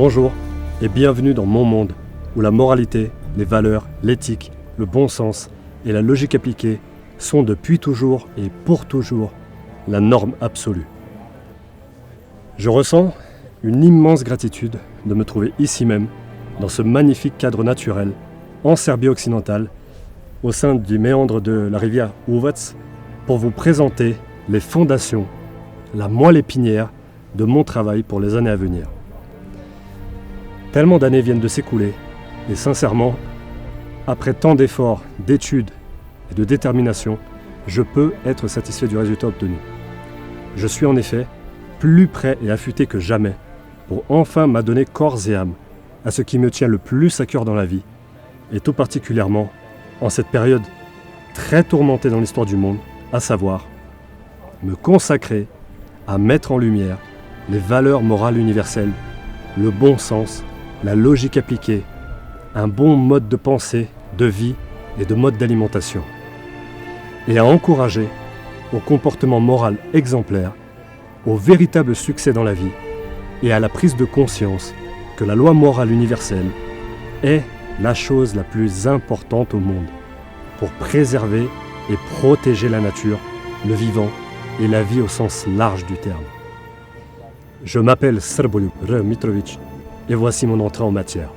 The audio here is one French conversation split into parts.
Bonjour et bienvenue dans mon monde, où la moralité, les valeurs, l'éthique, le bon sens et la logique appliquée sont depuis toujours et pour toujours la norme absolue. Je ressens une immense gratitude de me trouver ici même, dans ce magnifique cadre naturel, en Serbie occidentale, au sein du méandre de la rivière Uvac, pour vous présenter les fondations, la moelle épinière de mon travail pour les années à venir. Tellement d'années viennent de s'écouler, et sincèrement, après tant d'efforts, d'études et de détermination, je peux être satisfait du résultat obtenu. Je suis en effet plus prêt et affûté que jamais pour enfin m'adonner corps et âme à ce qui me tient le plus à cœur dans la vie, et tout particulièrement en cette période très tourmentée dans l'histoire du monde, à savoir me consacrer à mettre en lumière les valeurs morales universelles, le bon sens, la logique appliquée, un bon mode de pensée, de vie et de mode d'alimentation, et à encourager au comportement moral exemplaire, au véritable succès dans la vie et à la prise de conscience que la loi morale universelle est la chose la plus importante au monde pour préserver et protéger la nature, le vivant et la vie au sens large du terme. Je m'appelle Srboljub R. Mitrović et voici mon entrée en matière.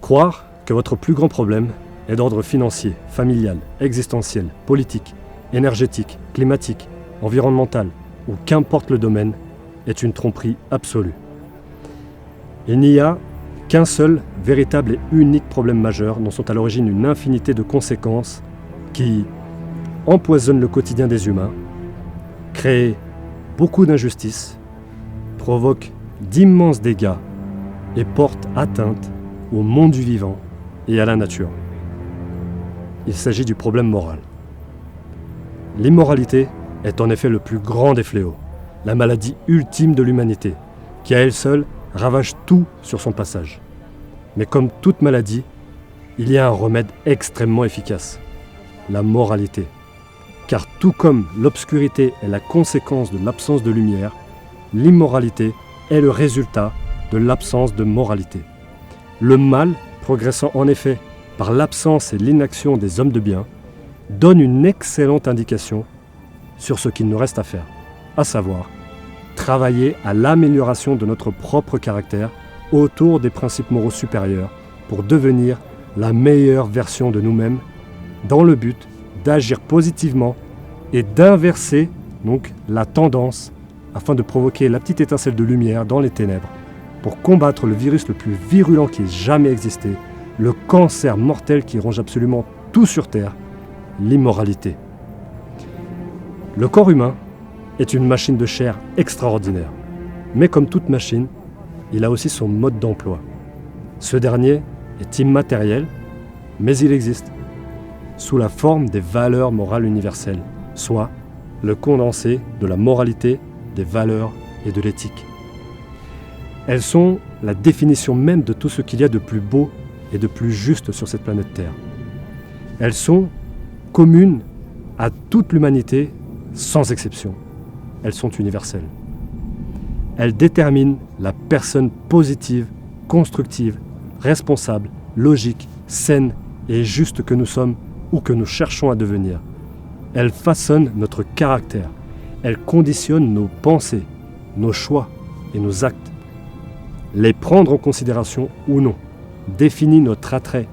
Croire que votre plus grand problème est d'ordre financier, familial, existentiel, politique, énergétique, climatique, environnemental ou qu'importe le domaine est une tromperie absolue. Il n'y a qu'un seul véritable et unique problème majeur dont sont à l'origine une infinité de conséquences qui empoisonnent le quotidien des humains, créent beaucoup d'injustices, provoquent d'immenses dégâts et portent atteinte au monde du vivant et à la nature. Il s'agit du problème moral. L'immoralité est en effet le plus grand des fléaux, la maladie ultime de l'humanité, qui à elle seule ravage tout sur son passage. Mais comme toute maladie, il y a un remède extrêmement efficace, la moralité. Car tout comme l'obscurité est la conséquence de l'absence de lumière, l'immoralité est le résultat de l'absence de moralité. Le mal, progressant en effet par l'absence et l'inaction des hommes de bien, donne une excellente indication sur ce qu'il nous reste à faire, à savoir travailler à l'amélioration de notre propre caractère autour des principes moraux supérieurs pour devenir la meilleure version de nous-mêmes dans le but d'agir positivement et d'inverser donc la tendance afin de provoquer la petite étincelle de lumière dans les ténèbres pour combattre le virus le plus virulent qui ait jamais existé, le cancer mortel qui ronge absolument tout sur Terre, l'immoralité. Le corps humain est une machine de chair extraordinaire. Mais comme toute machine, il a aussi son mode d'emploi. Ce dernier est immatériel, mais il existe, sous la forme des valeurs morales universelles, soit le condensé de la moralité, des valeurs et de l'éthique. Elles sont la définition même de tout ce qu'il y a de plus beau et de plus juste sur cette planète Terre. Elles sont communes à toute l'humanité, sans exception. Elles sont universelles. Elles déterminent la personne positive, constructive, responsable, logique, saine et juste que nous sommes ou que nous cherchons à devenir. Elles façonnent notre caractère. Elles conditionnent nos pensées, nos choix et nos actes. Les prendre en considération ou non définit notre attrait,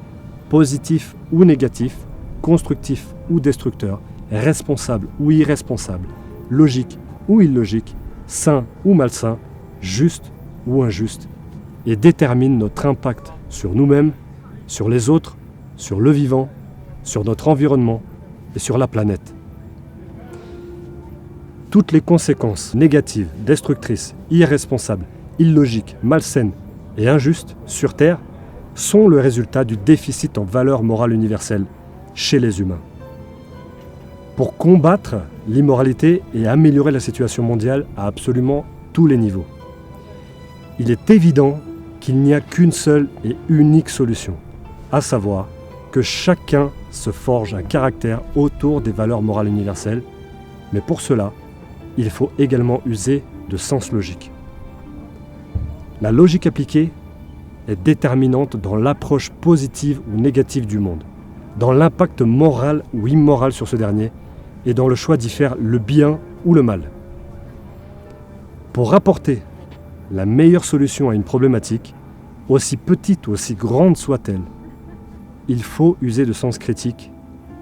positif ou négatif, constructif ou destructeur, responsable ou irresponsable, logique ou illogique, sain ou malsain, juste ou injuste, et détermine notre impact sur nous-mêmes, sur les autres, sur le vivant, sur notre environnement et sur la planète. Toutes les conséquences négatives, destructrices, irresponsables, illogiques, malsaines et injustes sur Terre sont le résultat du déficit en valeurs morales universelles chez les humains. Pour combattre l'immoralité et améliorer la situation mondiale à absolument tous les niveaux, il est évident qu'il n'y a qu'une seule et unique solution, à savoir que chacun se forge un caractère autour des valeurs morales universelles, mais pour cela, il faut également user de sens logique. La logique appliquée est déterminante dans l'approche positive ou négative du monde, dans l'impact moral ou immoral sur ce dernier, et dans le choix d'y faire le bien ou le mal. Pour rapporter la meilleure solution à une problématique, aussi petite ou aussi grande soit-elle, il faut user de sens critique,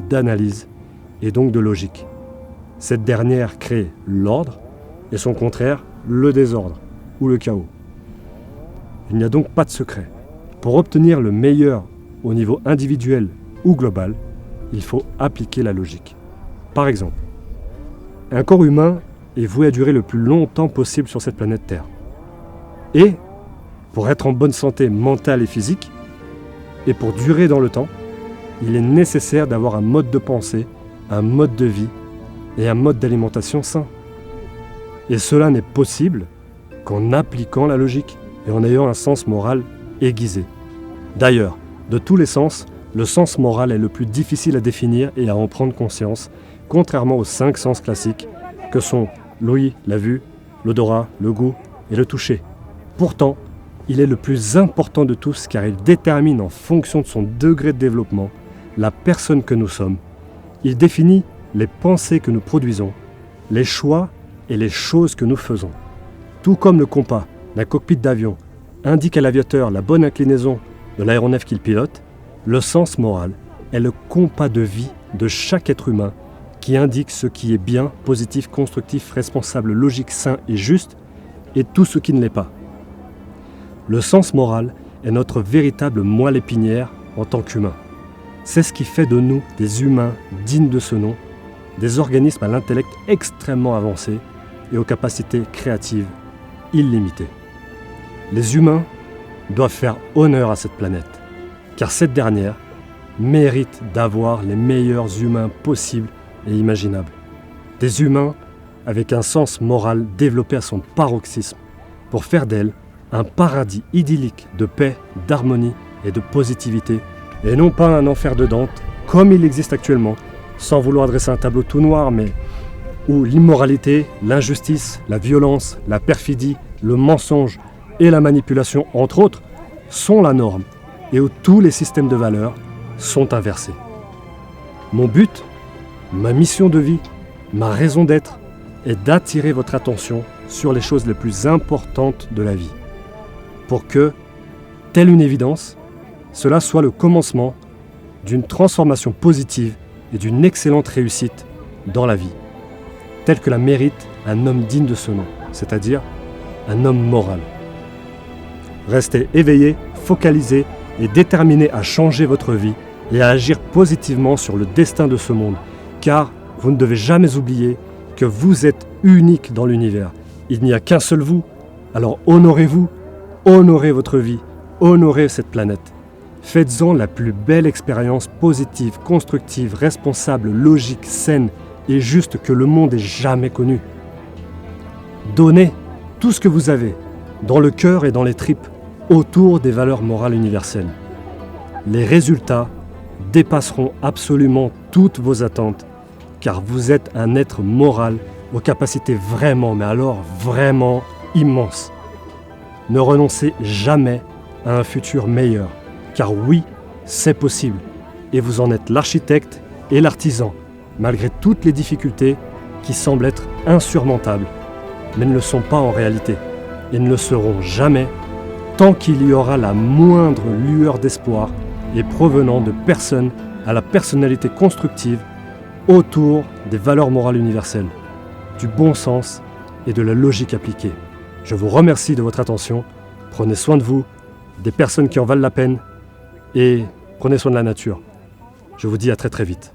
d'analyse et donc de logique. Cette dernière crée l'ordre et son contraire, le désordre ou le chaos. Il n'y a donc pas de secret. Pour obtenir le meilleur au niveau individuel ou global, il faut appliquer la logique. Par exemple, un corps humain est voué à durer le plus longtemps possible sur cette planète Terre. Et, pour être en bonne santé mentale et physique, et pour durer dans le temps, il est nécessaire d'avoir un mode de pensée, un mode de vie et un mode d'alimentation sain. Et cela n'est possible qu'en appliquant la logique et en ayant un sens moral aiguisé. D'ailleurs, de tous les sens, le sens moral est le plus difficile à définir et à en prendre conscience, contrairement aux 5 sens classiques que sont l'ouïe, la vue, l'odorat, le goût et le toucher. Pourtant, il est le plus important de tous car il détermine en fonction de son degré de développement la personne que nous sommes. Il définit les pensées que nous produisons, les choix et les choses que nous faisons. Tout comme le compas d'un cockpit d'avion indique à l'aviateur la bonne inclinaison de l'aéronef qu'il pilote, le sens moral est le compas de vie de chaque être humain qui indique ce qui est bien, positif, constructif, responsable, logique, sain et juste, et tout ce qui ne l'est pas. Le sens moral est notre véritable moelle épinière en tant qu'humains. C'est ce qui fait de nous des humains dignes de ce nom, des organismes à l'intellect extrêmement avancé et aux capacités créatives illimitées. Les humains doivent faire honneur à cette planète, car cette dernière mérite d'avoir les meilleurs humains possibles et imaginables. Des humains avec un sens moral développé à son paroxysme pour faire d'elle un paradis idyllique de paix, d'harmonie et de positivité, et non pas un enfer de Dante, comme il existe actuellement, sans vouloir dresser un tableau tout noir, mais où l'immoralité, l'injustice, la violence, la perfidie, le mensonge et la manipulation, entre autres, sont la norme, et où tous les systèmes de valeurs sont inversés. Mon but, ma mission de vie, ma raison d'être, est d'attirer votre attention sur les choses les plus importantes de la vie, pour que, telle une évidence, cela soit le commencement d'une transformation positive et d'une excellente réussite dans la vie, telle que la mérite un homme digne de ce nom, c'est-à-dire un homme moral. Restez éveillé, focalisé et déterminé à changer votre vie et à agir positivement sur le destin de ce monde, car vous ne devez jamais oublier que vous êtes unique dans l'univers. Il n'y a qu'un seul vous, alors honorez-vous, honorez votre vie, honorez cette planète. Faites-en la plus belle expérience positive, constructive, responsable, logique, saine et juste que le monde ait jamais connue. Donnez tout ce que vous avez, dans le cœur et dans les tripes, autour des valeurs morales universelles. Les résultats dépasseront absolument toutes vos attentes, car vous êtes un être moral aux capacités vraiment, mais alors vraiment immenses. Ne renoncez jamais à un futur meilleur, car oui, c'est possible, et vous en êtes l'architecte et l'artisan, malgré toutes les difficultés qui semblent être insurmontables, mais ne le sont pas en réalité, et ne le seront jamais tant qu'il y aura la moindre lueur d'espoir et provenant de personnes à la personnalité constructive autour des valeurs morales universelles, du bon sens et de la logique appliquée. Je vous remercie de votre attention, prenez soin de vous, des personnes qui en valent la peine, et prenez soin de la nature. Je vous dis à très très vite.